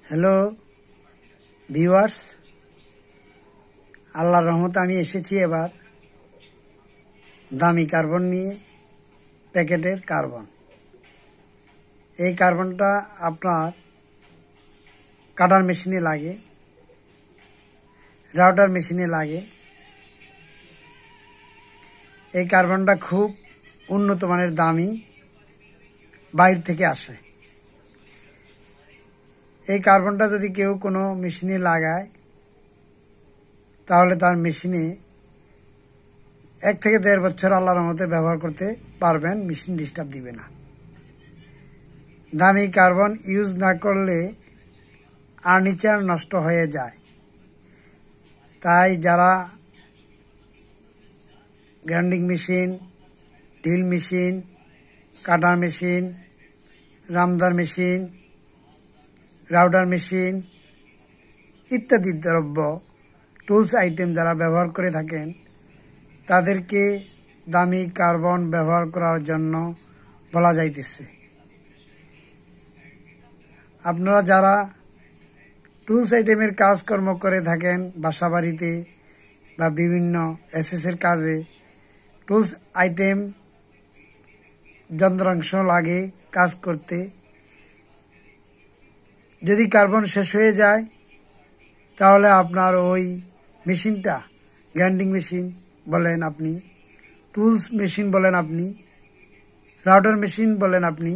Hello viewers, আল্লাহর রহমতে আমি এসেছি এবার দামি কার্বন নিয়ে। প্যাকেটের কার্বন, এই কার্বনটা আপনার কাটার মেশিনে লাগে, রাউটার মেশিনে লাগে। এই কার্বনটা খুব উন্নত মানের, দামি, বাইরে থেকে আসে। এই কার্বনটা যদি কেউ কোনো মেশিনে লাগায় তাহলে তার মেশিনে 1 থেকে 1.5 বছর আল্লাহর রহমতে ব্যবহার করতে পারবেন, মেশিন ডিস্টার্ব দিবে না। দামি কার্বন ইউজ না করলে ফার্নিচার নষ্ট হয়ে যায়। তাই যারা গ্রাইন্ডিং মেশিন, ড্রিল মেশিন, কাটার মেশিন, রামদার মেশিন, রাউটার মেশিন ইত্যাদি দ্রব্য, টুলস আইটেম যারা ব্যবহার করে থাকেন তাদেরকে দামি কার্বন ব্যবহার করার জন্য বলা যাইতেছে। আপনারা যারা টুলস আইটেমের কাজকর্ম করে থাকেন বাসা বাড়িতে বা বিভিন্ন এসএসের কাজে, টুলস আইটেম যন্ত্রাংশ লাগে কাজ করতে, যদি কার্বন শেষ হয়ে যায় তাহলে আপনার ওই মেশিনটা, গ্রাইন্ডিং মেশিন বলেন আপনি, টুলস মেশিন বলেন আপনি, রাউটার মেশিন বলেন আপনি,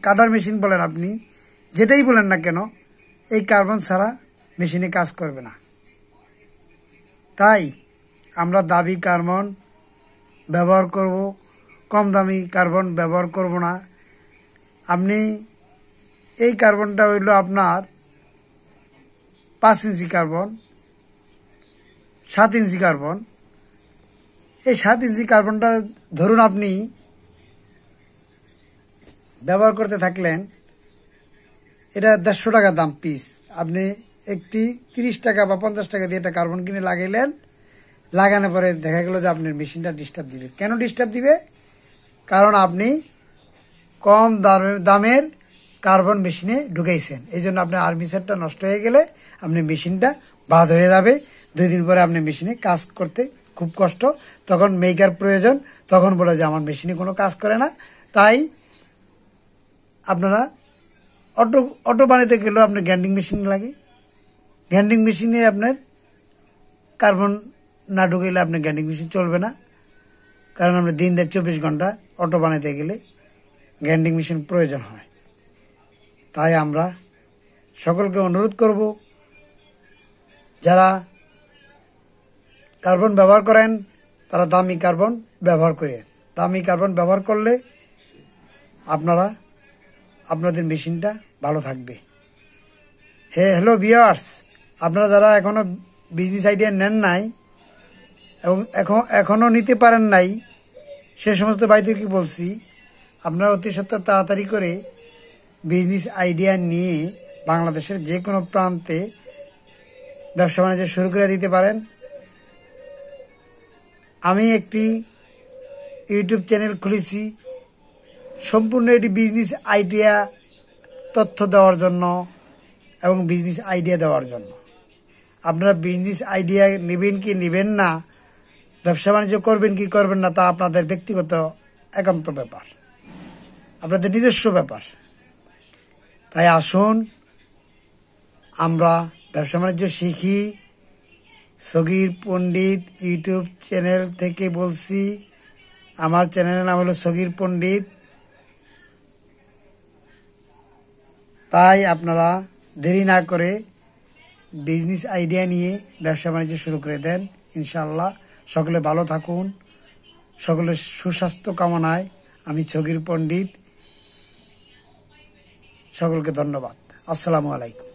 কাটার মেশিন বলেন আপনি, যেটাই বলেন না কেন, এই কার্বন ছাড়া মেশিনে কাজ করবে না। তাই আমরা দামি কার্বন ব্যবহার করব, কম দামি কার্বন ব্যবহার করব না। আপনি এই কার্বনটা হইল আপনার 5 ইঞ্চি কার্বন, 7 ইঞ্চি কার্বন। এই 7 ইঞ্চি কার্বনটা ধরুন আপনি ব্যবহার করতে থাকলেন, এটা 150 টাকা দাম পিস। আপনি একটি 30 টাকা বা 50 টাকা দিয়ে একটা কার্বন কিনে লাগাইলেন, লাগানোর পরে দেখা গেল যে আপনার মেশিনটা ডিস্টার্ব দিবে। কেন ডিস্টার্ব দিবে? কারণ আপনি কম দামের কার্বন মেশিনে ঢুকাইছেন। এই জন্য আপনার আর্মিচারটা নষ্ট হয়ে গেলে আপনি মেশিনটা বাদ হয়ে যাবে। 2 দিন পরে আপনি মেশিনে কাজ করতে খুব কষ্ট, তখন মেকার প্রয়োজন, তখন বলে যে আমার মেশিনে কোনো কাজ করে না। তাই আপনারা অটো বানাতে গেলেও আপনার গ্রাইন্ডিং মেশিন লাগে। গ্রাইন্ডিং মেশিনে আপনার কার্বন না ঢুকাইলে আপনার গ্রাইন্ডিং মেশিন চলবে না, কারণ আপনার দিন 24 ঘন্টা অটো বানাতে গেলে গ্রাইন্ডিং মেশিন প্রয়োজন হয়। তাই আমরা সকলকে অনুরোধ করব, যারা কার্বন ব্যবহার করেন তারা দামি কার্বন ব্যবহার করেন। দামি কার্বন ব্যবহার করলে আপনাদের মেশিনটা ভালো থাকবে। হ্যালো ভিউয়ার্স, আপনারা যারা এখনও বিজনেস আইডিয়া নেন নাই এবং এখনও নিতে পারেন নাই, সে সমস্ত ভাইদেরকে বলছি, আপনারা অতি সত্বর তাড়াতাড়ি করে বিজনেস আইডিয়া নিয়ে বাংলাদেশের যে কোনো প্রান্তে ব্যবসা বাণিজ্য শুরু করে দিতে পারেন। আমি একটি ইউটিউব চ্যানেল খুলেছি সম্পূর্ণ এটি বিজনেস আইডিয়া তথ্য দেওয়ার জন্য এবং বিজনেস আইডিয়া দেওয়ার জন্য। আপনারা বিজনেস আইডিয়া নেবেন কি নেবেন না, ব্যবসা বাণিজ্য করবেন কি করবেন না, তা আপনাদের ব্যক্তিগত একান্ত ব্যাপার, আপনাদের নিজস্ব ব্যাপার। তাই আসুন আমরা ব্যবসা বাণিজ্য শিখি। সগীর পণ্ডিত ইউটিউব চ্যানেল থেকে বলছি, আমার চ্যানেলের নাম হলো সগীর পণ্ডিত। তাই আপনারা দেরি না করে বিজনেস আইডিয়া নিয়ে ব্যবসা বাণিজ্য শুরু করে দেন। ইনশাআল্লাহ সকলে ভালো থাকুন। সকলের সুস্বাস্থ্য কামনায় আমি সগীর পণ্ডিত সকলকে ধন্যবাদ। আসসালামু আলাইকুম।